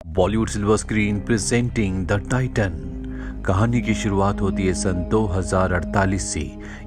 Bollywood silver screen presenting the Titan. कहानी की शुरुआत होती है सन 2048 से।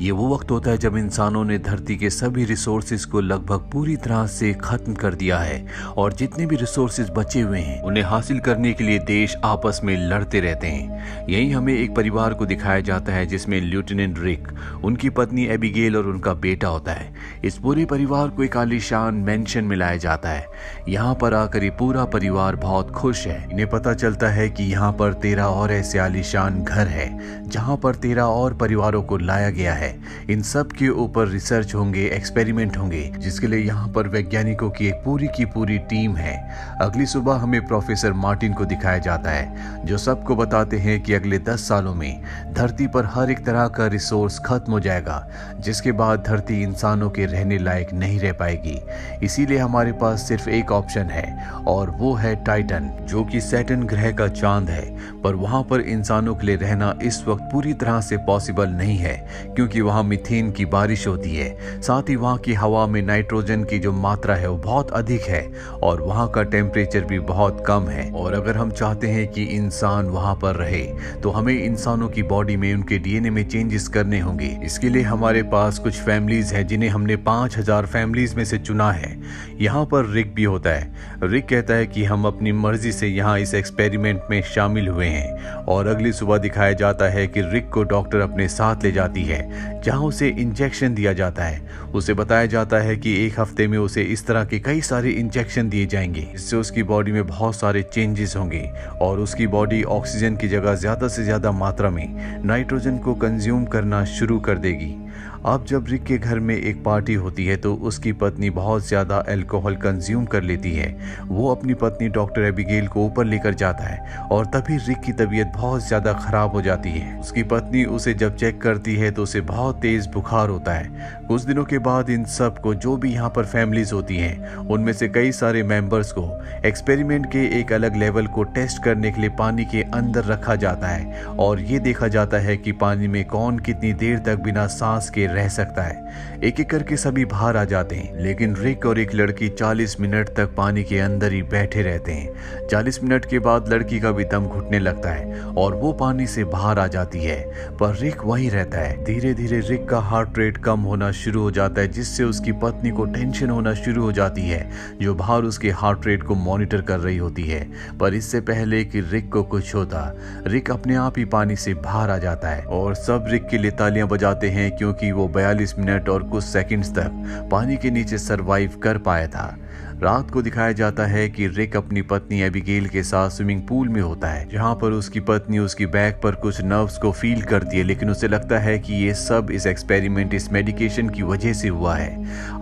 ये वो वक्त होता है जब इंसानों ने धरती के सभी रिसोर्सेज को लगभग पूरी तरह से खत्म कर दिया है और जितने भी रिसोर्सेज बचे हुए हैं उन्हें हासिल करने के लिए देश आपस में लड़ते रहते हैं। यही हमें एक परिवार को दिखाया जाता है जिसमें लेफ्टिनेंट रिक, उनकी पत्नी एबिगेल और उनका बेटा होता है। इस पूरे परिवार को एक आलीशान मेंशन में लाया जाता है। यहाँ पर आकर ये पूरा परिवार बहुत खुश है। इन्हें पता चलता है कि यहाँ पर 13 और ऐसे आलीशान घर है जहां पर 13 और परिवारों को लाया गया है। इन सब के ऊपर रिसर्च होंगे, एक्सपेरिमेंट होंगे, जिसके लिए यहाँ पर वैज्ञानिकों की एक पूरी टीम है। अगली सुबह हमें प्रोफेसर मार्टिन को दिखाया जाता है जो सबको बताते हैं कि अगले 10 सालों में धरती पर हर एक तरह का रिसोर्स खत्म हो जाएगा, जिसके बाद धरती इंसानों के रहने लायक नहीं रह पाएगी। इसीलिए हमारे पास सिर्फ एक ऑप्शन है और वो है टाइटन, जो कि सैटर्न ग्रह का चांद है। पर वहां पर इंसानों के लिए रहना इस वक्त पूरी तरह से पॉसिबल नहीं है, क्योंकि वहां मीथेन की बारिश होती है। साथ ही वहां की हवा में नाइट्रोजन की जो मात्रा है वो बहुत अधिक है और वहां का टेम्परेचर भी बहुत कम है। और अगर हम चाहते हैं कि इंसान वहां पर रहे तो हमें इंसानों की बॉडी में, उनके डीएनए में चेंजेस करने होंगे। इसके लिए हमारे पास कुछ फैमिलीज हैं जिन्हें हमने 5000 फैमिलीज में से चुना है। यहाँ पर रिक भी होता है। रिक कहता है कि हम अपनी मर्जी से यहाँ इस एक्सपेरिमेंट में शामिल हुए हैं। और अगली सुबह दिखाया जाता है कि रिक को डॉक्टर अपने साथ ले जाती है जहां उसे इंजेक्शन दिया जाता है। उसे बताया जाता है कि एक हफ्ते में उसे इस तरह के कई सारे इंजेक्शन दिए जाएंगे, इससे उसकी बॉडी में बहुत सारे चेंजेस होंगे और उसकी बॉडी ऑक्सीजन की जगह ज्यादा से ज्यादा मात्रा में नाइट्रोजन को कंज्यूम करना शुरू कर देगी। अब जब रिक के घर में एक पार्टी होती है तो उसकी पत्नी बहुत ज्यादा अल्कोहल कंज्यूम कर लेती है। वो अपनी पत्नी डॉक्टर एबिगेल को ऊपर लेकर जाता है और तभी रिक की तबीयत बहुत ज्यादा खराब हो जाती है। उसकी पत्नी उसे जब चेक करती है तो उसे बहुत तेज बुखार होता है। कुछ दिनों के बाद इन सब को, जो भी यहाँ पर फैमिलीज होती हैं, उनमें से कई सारे मेंबर्स को एक्सपेरिमेंट के एक अलग लेवल को टेस्ट करने के लिए पानी के अंदर रखा जाता है और ये देखा जाता है कि पानी में कौन कितनी देर तक बिना सांस के रह सकता है। एक एक करके सभी बाहर आ जाते हैं, लेकिन रिक और एक लड़की 40 मिनट तक पानी के अंदर ही बैठे रहते हैं। 40 मिनट के बाद लड़की का भी दम घुटने लगता है और वो पानी से बाहर आ जाती है, पर रिक वहीं रहता है। धीरे धीरे रिक का हार्ट रेट कम होना शुरू हो जाता है, जिससे उसकी पत्नी को टेंशन होना शुरू हो जाती है, जो बाहर उसके हार्ट रेट को मॉनिटर कर रही होती है। पर इससे पहले कि रिक को कुछ होता, रिक अपने आप ही पानी से बाहर आ जाता है और सब रिक के लिए तालियां बजाते हैं, क्योंकि वो 42 मिनट और कुछ सेकंड्स तक पानी के नीचे सरवाइव कर पाया था। रात को दिखाया जाता है कि रिक अपनी पत्नी एबिगेल के साथ स्विमिंग पूल में होता है, जहां पर उसकी पत्नी उसकी बैक पर कुछ नर्व्स को फील करती है, लेकिन उसे लगता है कि ये सब इस एक्सपेरिमेंट, इस मेडिकेशन की वजह से हुआ है।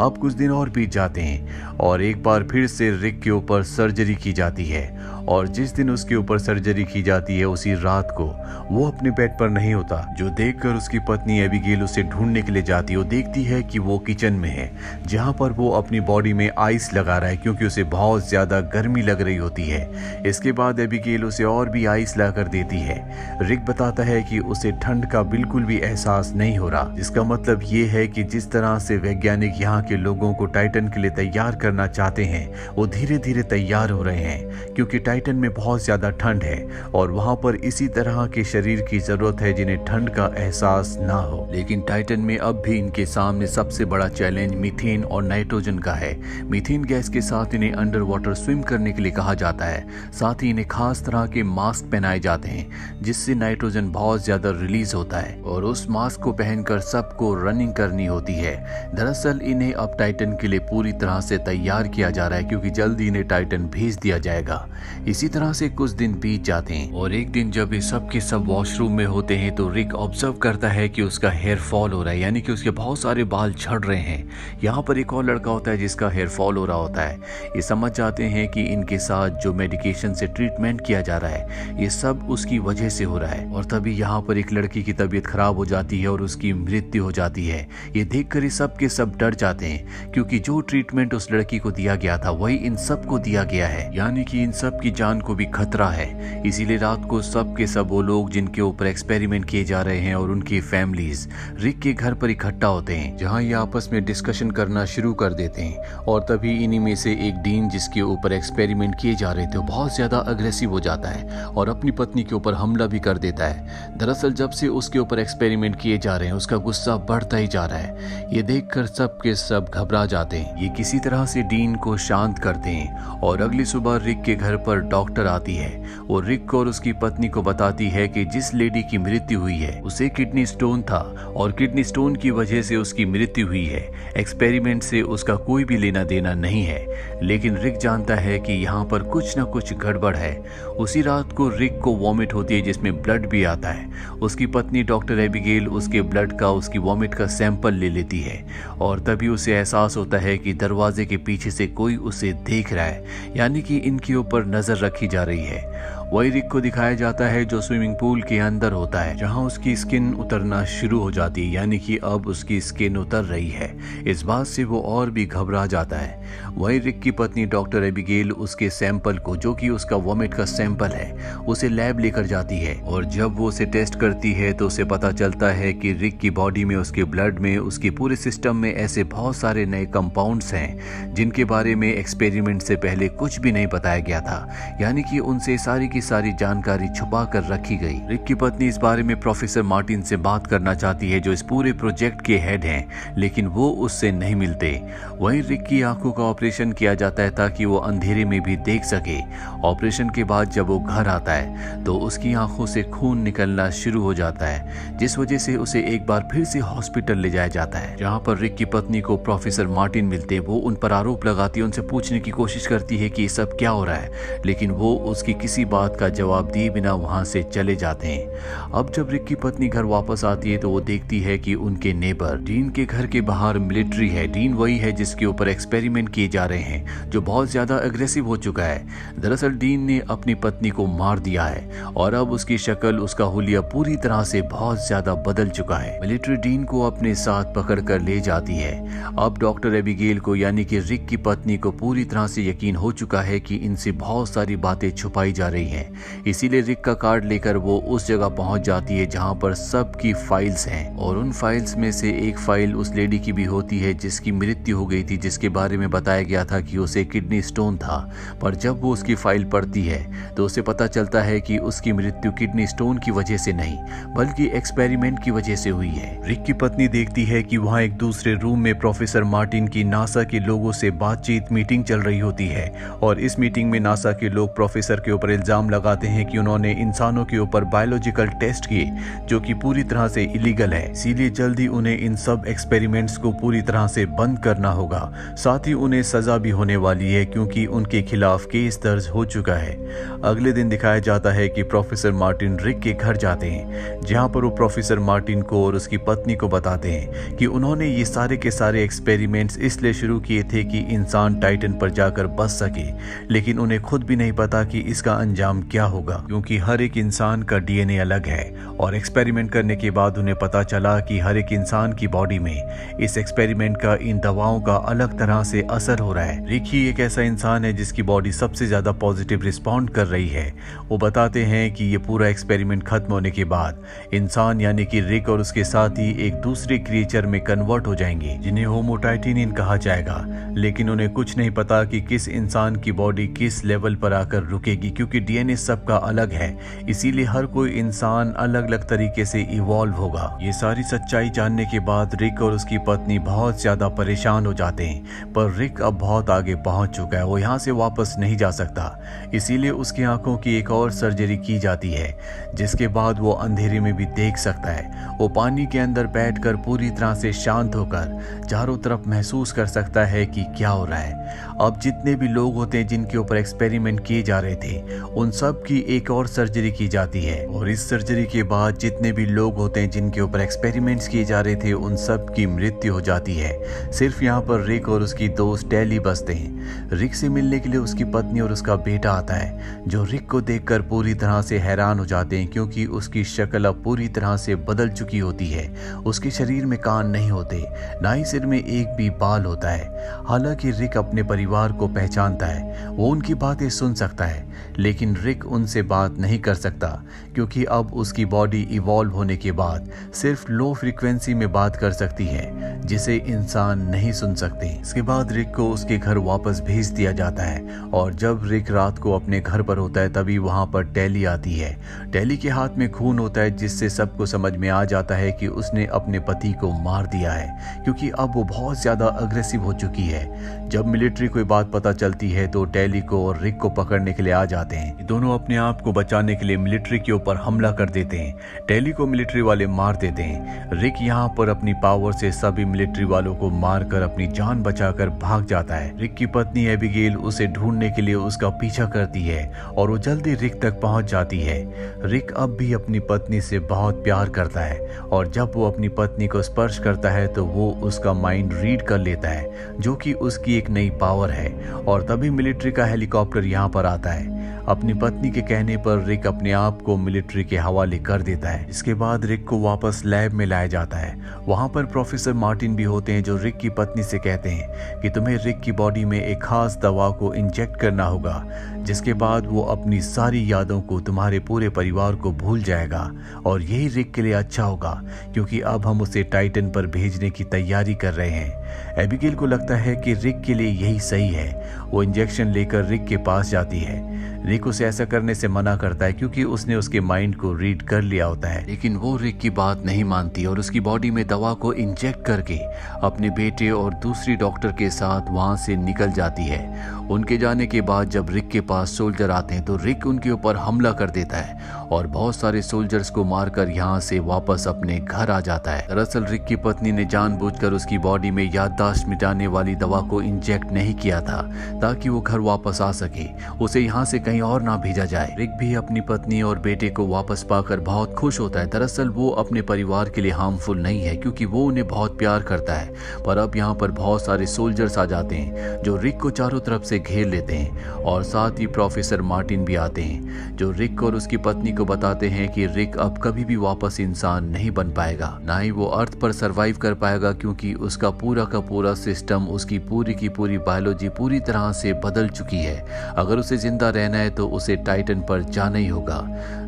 अब कुछ दिन और बीत जाते हैं और एक बार फिर से रिक के ऊपर सर्जरी की जाती है और जिस दिन उसके ऊपर सर्जरी की जाती है उसी रात को वो अपने बेड पर नहीं होता, जो देखकर उसकी पत्नी एबिगेल उसे ढूंढने के लिए जाती है। वो देखती है कि वो किचन में है, जहां पर वो अपनी बॉडी में आइस लगा रहा है, क्योंकि उसे बहुत ज्यादा गर्मी लग रही होती है। इसके बाद एबिगेल उसे और भी आइस लाकर देती है। रिक बताता है कि उसे ठंड का बिल्कुल भी एहसास नहीं हो रहा, जिसका मतलब ये है कि जिस तरह से वैज्ञानिक यहाँ के लोगों को टाइटन के लिए तैयार करना चाहते हैं वो धीरे धीरे तैयार हो रहे हैं, क्योंकि टाइटन में बहुत ज्यादा ठंड है और वहां पर इसी तरह के शरीर की जरूरत है जिन्हें ठंड का एहसास ना हो। लेकिन टाइटन में अब भी इनके सामने सबसे बड़ा चैलेंज मीथेन और नाइट्रोजन का है। मीथेन गैस के साथ इन्हें अंडर वाटर स्विम करने के लिए कहा जाता है। साथ ही इन्हें खास तरह के मास्क पहनाए जाते हैं जिससे नाइट्रोजन बहुत ज्यादा रिलीज होता है और उस मास्क को पहनकर सबको रनिंग करनी होती है। दरअसल इन्हें अब टाइटन के लिए पूरी तरह से तैयार किया जा रहा है, क्योंकि जल्दी इन्हें टाइटन भेज दिया जाएगा। इसी तरह से कुछ दिन बीत जाते हैं और एक दिन जब ये सब के सब वॉशरूम में होते हैं तो रिक ऑब्जर्व करता है कि उसका हेयर फॉल हो रहा है, यानी कि उसके बहुत सारे बाल झड़ रहे हैं। यहाँ पर एक और लड़का होता है जिसका हेयर फॉल हो रहा होता है। ये समझ जाते हैं कि इनके साथ जो मेडिकेशन से ट्रीटमेंट किया जा रहा है ये सब उसकी वजह से हो रहा है। और तभी यहाँ पर एक लड़की की तबीयत खराब हो जाती है और उसकी मृत्यु हो जाती है। ये देखकर ये सब के सब डर जाते हैं, क्योंकि जो ट्रीटमेंट उस लड़की को दिया गया था वही इन सब को दिया गया है, यानी कि इन सब की जान को भी खतरा है। इसीलिए रात को सब के सब वो लोग जिनके ऊपर एक्सपेरिमेंट किए जा रहे हैं और उनकी फैमिलीज रिक के घर पर इकट्ठा होते हैं, जहां ये आपस में डिस्कशन करना शुरू कर देते हैं। और तभी इन्हीं में में से एक डीन जिसके ऊपर एक्सपेरिमेंट किए जा रहे थे वो बहुत ज़्यादा अग्रेसिव हो जाता है और अपनी पत्नी के ऊपर हमला भी कर देता है। दरअसल जब से उसके ऊपर एक्सपेरिमेंट किए जा रहे हैं उसका गुस्सा बढ़ता ही जा रहा है। ये देखकर सब के सब घबरा जाते हैं। ये किसी तरह से डीन को शांत करते हैं और अगली सुबह रिक के घर पर डॉक्टर आती है। वो रिक को और उसकी पत्नी को बताती है कि जिस लेडी की मृत्यु हुई है उसे किडनी स्टोन था और किडनी स्टोन की वजह से उसकी मृत्यु हुई है। एक्सपेरिमेंट से उसका कोई भी लेना देना नहीं है। लेकिन रिक जानता है कि यहाँ पर कुछ न कुछ गड़बड़ है। उसी रात को रिक को वॉमिट होती है जिसमें ब्लड भी आता है। उसकी पत्नी डॉक्टर एबिगेल उसके ब्लड का, उसकी वॉमिट का सैंपल ले लेती है और तभी उसे एहसास होता है कि दरवाजे के पीछे से कोई उसे देख रहा है, यानी कि इनके ऊपर नजर रखी जा रही है। वही रिक को दिखाया जाता है जो स्विमिंग पूल के अंदर होता है, जहां उसकी स्किन उतरना शुरू हो जाती है, यानी कि अब उसकी स्किन उतर रही है। इस बात से वो और भी घबरा जाता है। वही रिक की पत्नी डॉक्टर एबिगेल उसके सैंपल को, जो कि उसका वॉमिट का सैंपल है, उसे लैब लेकर जाती है और जब वो उसे टेस्ट करती है तो उसे पता चलता है कि रिक की बॉडी में, उसके ब्लड में, उसके पूरे सिस्टम में ऐसे बहुत सारे नए कंपाउंड्स हैं जिनके बारे में एक्सपेरिमेंट से पहले कुछ भी नहीं बताया गया था, यानी कि उनसे सारी जानकारी छुपा कर रखी गई। रिक की पत्नी इस बारे में प्रोफेसर मार्टिन से बात करना चाहती है जो इस पूरे प्रोजेक्ट के हेड हैं, लेकिन वो उससे नहीं मिलते। वहीं रिक की आंखों का ऑपरेशन किया जाता है ताकि वो अंधेरे में भी देख सके। ऑपरेशन के बाद जब वो घर आता है तो उसकी आंखों से खून निकलना शुरू हो जाता है, जिस वजह से उसे एक बार फिर से हॉस्पिटल ले जाया जाता है, जहाँ पर रिक की पत्नी को प्रोफेसर मार्टिन मिलते। वो उन पर आरोप लगाती है, उनसे पूछने की कोशिश करती है कि ये सब क्या हो रहा है, लेकिन वो उसकी किसी बात का जवाब दिए बिना वहां से चले जाते हैं। अब जब रिक की पत्नी घर वापस आती है तो वो देखती है कि उनके नेबर डीन के घर के बाहर मिलिट्री है। डीन वही है जिसके ऊपर एक्सपेरिमेंट किए जा रहे हैं, जो बहुत ज्यादा अग्रेसिव हो चुका है। दरअसल डीन ने अपनी पत्नी को मार दिया है और अब उसकी शक्ल, उसका हुलिया पूरी तरह से बहुत ज्यादा बदल चुका है। मिलिट्री डीन को अपने साथ पकड़ कर ले जाती है। अब डॉक्टर एबिगेल को, यानी कि रिक की पत्नी को, पूरी तरह से यकीन हो चुका है कि इनसे बहुत सारी बातें छुपाई जा रही हैं। इसीलिए रिक का कार्ड लेकर वो उस जगह पहुंच जाती है जहां पर सबकी फाइल्स हैं और उन फाइल्स में से एक फाइल उस लेडी की भी होती है जिसकी मृत्यु हो गई थी, जिसके बारे में बताया गया था कि उसे किडनी स्टोन था। पर जब वो उसकी फाइल पढ़ती है तो उसे पता चलता है कि उसकी मृत्यु किडनी स्टोन की वजह से नहीं बल्कि एक्सपेरिमेंट की वजह से हुई है। रिक की पत्नी देखती है कि वहाँ एक दूसरे रूम में प्रोफेसर मार्टिन की नासा के लोगों से बातचीत, मीटिंग चल रही होती है और इस मीटिंग में नासा के लोग प्रोफेसर के ऊपर इल्जाम लगाते हैं कि उन्होंने इंसानों के ऊपर बायोलॉजिकल टेस्ट किए जो कि पूरी तरह से इलीगल है। इसीलिए जल्दी उन्हें इन सब एक्सपेरिमेंट्स को पूरी तरह से बंद करना होगा। साथ ही उन्हें सजा भी होने वाली है क्योंकि उनके खिलाफ केस दर्ज हो चुका है। अगले दिन दिखाया जाता है कि प्रोफेसर मार्टिन रिक के घर जाते हैं, जहां पर वो प्रोफेसर मार्टिन को और उसकी पत्नी को बताते हैं कि उन्होंने ये सारे के सारे एक्सपेरिमेंट्स इसलिए शुरू किए थे कि इंसान टाइटन पर जाकर बच सके, लेकिन उन्हें खुद भी नहीं पता कि इसका अंजाम क्या होगा, क्योंकि हर एक इंसान का डीएनए अलग है और एक्सपेरिमेंट करने के बाद उन्हें पता चला कि हर एक इंसान की बॉडी में इस एक्सपेरिमेंट का, इन दवाओं का अलग तरह से असर हो रहा है। रिक ही एक ऐसा इंसान है जिसकी बॉडी सबसे ज्यादा पॉजिटिव रिस्पॉन्ड कर रही है। वो बताते हैं कि ये पूरा एक्सपेरिमेंट खत्म होने के बाद इंसान यानी कि रिक और उसके साथी एक दूसरे क्रिएचर में कन्वर्ट हो जाएंगे जिन्हें होमो टाइटेनियन कहा जाएगा, लेकिन उन्हें कुछ नहीं पता कि किस इंसान की बॉडी किस लेवल पर आकर रुकेगी, क्योंकि डीएनए सबका अलग है। इसीलिए हर कोई इंसान अलग अलग तरीके से इवॉल्व होगा। ये सारी सच्चाई जानने के बाद रिक और उसकी पत्नी बहुत ज्यादा परेशान हो जाते हैं, पर रिक अब बहुत आगे पहुंच चुका है, वो यहाँ से वापस नहीं जा सकता। इसीलिए उसकी आंखों की एक और सर्जरी की जाती है जिसके बाद वो अंधेरे में भी देख सकता है। वो पानी के अंदर बैठकर पूरी तरह से शांत होकर चारों तरफ महसूस कर सकता है कि क्या हो रहा है। अब जितने भी लोग होते हैं जिनके ऊपर एक्सपेरिमेंट किए जा रहे थे उन सब की एक और सर्जरी की जाती है और इस सर्जरी के बाद जितने भी लोग होते हैं जिनके ऊपर एक्सपेरिमेंट्स किए जा रहे थे उन सब की मृत्यु हो जाती है। सिर्फ यहाँ पर रिक और उसकी दोस्त टेली बचते हैं। रिक से मिलने के लिए उसकी पत्नी और उसका बेटा आता है जो रिक को देखकर पूरी तरह से हैरान हो जाते हैं, क्योंकि उसकी शक्ल अब पूरी तरह से बदल चुकी होती है। उसके शरीर में कान नहीं होते, ना ही सिर में एक भी बाल होता है। हालांकि रिक अपने परिवार को पहचानता है, वो उनकी बातें सुन सकता है, लेकिन रिक उनसे बात नहीं कर सकता क्योंकि अब उसकी बॉडी इवॉल्व होने के बाद सिर्फ लो फ्रीक्वेंसी में बात कर सकती है जिसे इंसान नहीं सुन सकते। इसके बाद रिक को उसके घर वापस भेज दिया जाता है और जब रिक रात को अपने घर पर होता है तभी वहां पर टेली आती है। टेली के हाथ में खून होता है जिससे सबको समझ में आ जाता है कि उसने अपने पति को मार दिया है क्योंकि अब वो बहुत ज्यादा अग्रेसिव हो चुकी है। जब मिलिट्री को बात पता चलती है तो टेली को और रिक को पकड़ने के लिए आ जाते हैं। दोनों अपने आप को बचाने के लिए मिलिट्री के ऊपर हमला कर देते हैं। टेली को मिलिट्री वाले मार देते हैं। रिक यहाँ पर अपनी पावर से सभी मिलिट्री वालों को मारकर अपनी जान बचाकर भाग जाता है। रिक की पत्नी एबिगेल उसे ढूंढने के लिए उसका पीछा करती है और वो जल्दी रिक तक पहुंच जाती है। रिक अब भी अपनी पत्नी से बहुत प्यार करता है और जब वो अपनी पत्नी को स्पर्श करता है तो वो उसका माइंड रीड कर लेता है जो कि उसकी एक नई पावर है। और तभी मिलिट्री का हेलीकॉप्टर यहाँ पर आता है। अपनी पत्नी के कहने पर रिक अपने आप को मिलिट्री के हवाले कर देता है। इसके बाद रिक को वापस लैब में लाया जाता है। वहां पर प्रोफेसर मार्टिन भी होते हैं जो रिक की पत्नी से कहते हैं कि तुम्हें रिक की बॉडी में एक खास दवा को इंजेक्ट करना होगा जिसके बाद वो अपनी सारी यादों को तुम्हारे पूरे परिवार को भूल जाएगा और यही रिक के लिए अच्छा होगा क्योंकि अब हम उसे टाइटन पर भेजने की तैयारी कर रहे हैं। एबिगेल को लगता है कि रिक के लिए यही सही है। वो इंजेक्शन लेकर रिक के पास जाती है। रिक उसे ऐसा करने से मना करता है क्योंकि उसने उसके माइंड को रीड कर लिया होता है, लेकिन वो रिक की बात नहीं मानती और उसकी बॉडी में दवा को इंजेक्ट करके अपने बेटे और दूसरी डॉक्टर के साथ वहां से निकल जाती है। उनके जाने के बाद जब रिक के पास सोल्जर आते हैं तो रिक उनके ऊपर हमला कर देता है और बहुत सारे सोल्जर्स को मारकर यहाँ से वापस अपने घर आ जाता है। दरअसल रिक की पत्नी ने जानबूझकर उसकी बॉडी में याददाश्त मिटाने वाली दवा को इंजेक्ट नहीं किया था ताकि वो घर वापस आ सके, उसे यहाँ से कहीं और ना भेजा जाए। रिक भी अपनी पत्नी और बेटे को वापस पाकर बहुत खुश होता है। दरअसल वो अपने परिवार के लिए हार्मफुल नहीं है क्योंकि वो उन्हें बहुत प्यार करता है। पर अब यहाँ पर बहुत सारे सोल्जर्स आ जाते हैं जो रिक को चारों तरफ से घेर लेते हैं और साथ ही प्रोफेसर मार्टिन भी आते हैं जो रिक और उसकी पत्नी को बताते हैं कि रिक अब कभी भी वापस इंसान नहीं बन पाएगा, ना ही वो अर्थ पर सरवाइव कर पाएगा क्योंकि उसका पूरा का पूरा सिस्टम, उसकी पूरी की पूरी बायोलॉजी पूरी तरह से बदल चुकी है। अगर उसे जिंदा रहना है तो उसे टाइटन पर जाना ही होगा।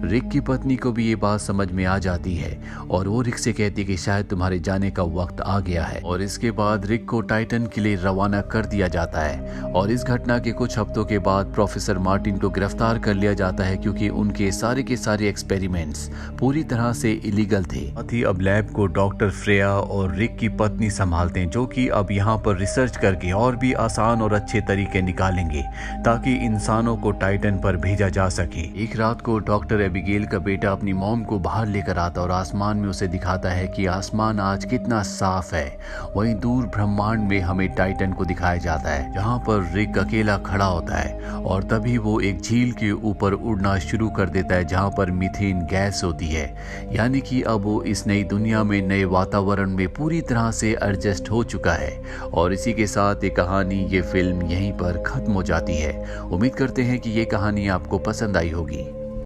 रिक की पत्नी को भी ये बात समझ में आ जाती है और वो रिक से कहती है कि शायद तुम्हारे जाने का वक्त आ गया है। और इसके बाद रिक को टाइटन के लिए रवाना कर दिया जाता है और इस घटना के कुछ हफ्तों के बाद प्रोफेसर मार्टिन को गिरफ्तार कर लिया जाता है क्योंकि उनके सारे के सारे एक्सपेरिमेंट्स पूरी तरह से इलीगल थे। साथ ही अब लैब को डॉक्टर फ्रेया और रिक की पत्नी संभालते हैं जो कि अब यहाँ पर रिसर्च करके और भी आसान और अच्छे तरीके निकालेंगे ताकि इंसानों को टाइटन पर भेजा जा सके। एक रात को डॉक्टर एबिगेल का बेटा अपनी मॉम को बाहर लेकर आता और आसमान में उसे दिखाता है कि आसमान आज कितना साफ है। वहीं दूर ब्रह्मांड में हमें टाइटन को दिखाया जाता है जहाँ पर रिक अकेला खड़ा होता है और तभी वो एक झील के ऊपर उड़ना शुरू कर देता है जहाँ पर मीथेन गैस होती है। यानी कि अब वो इस नई दुनिया में नए वातावरण में पूरी तरह से एडजस्ट हो चुका है। और इसी के साथ ये कहानी, ये फिल्म यहीं पर खत्म हो जाती है। उम्मीद करते हैं कि ये कहानी आपको पसंद आई होगी।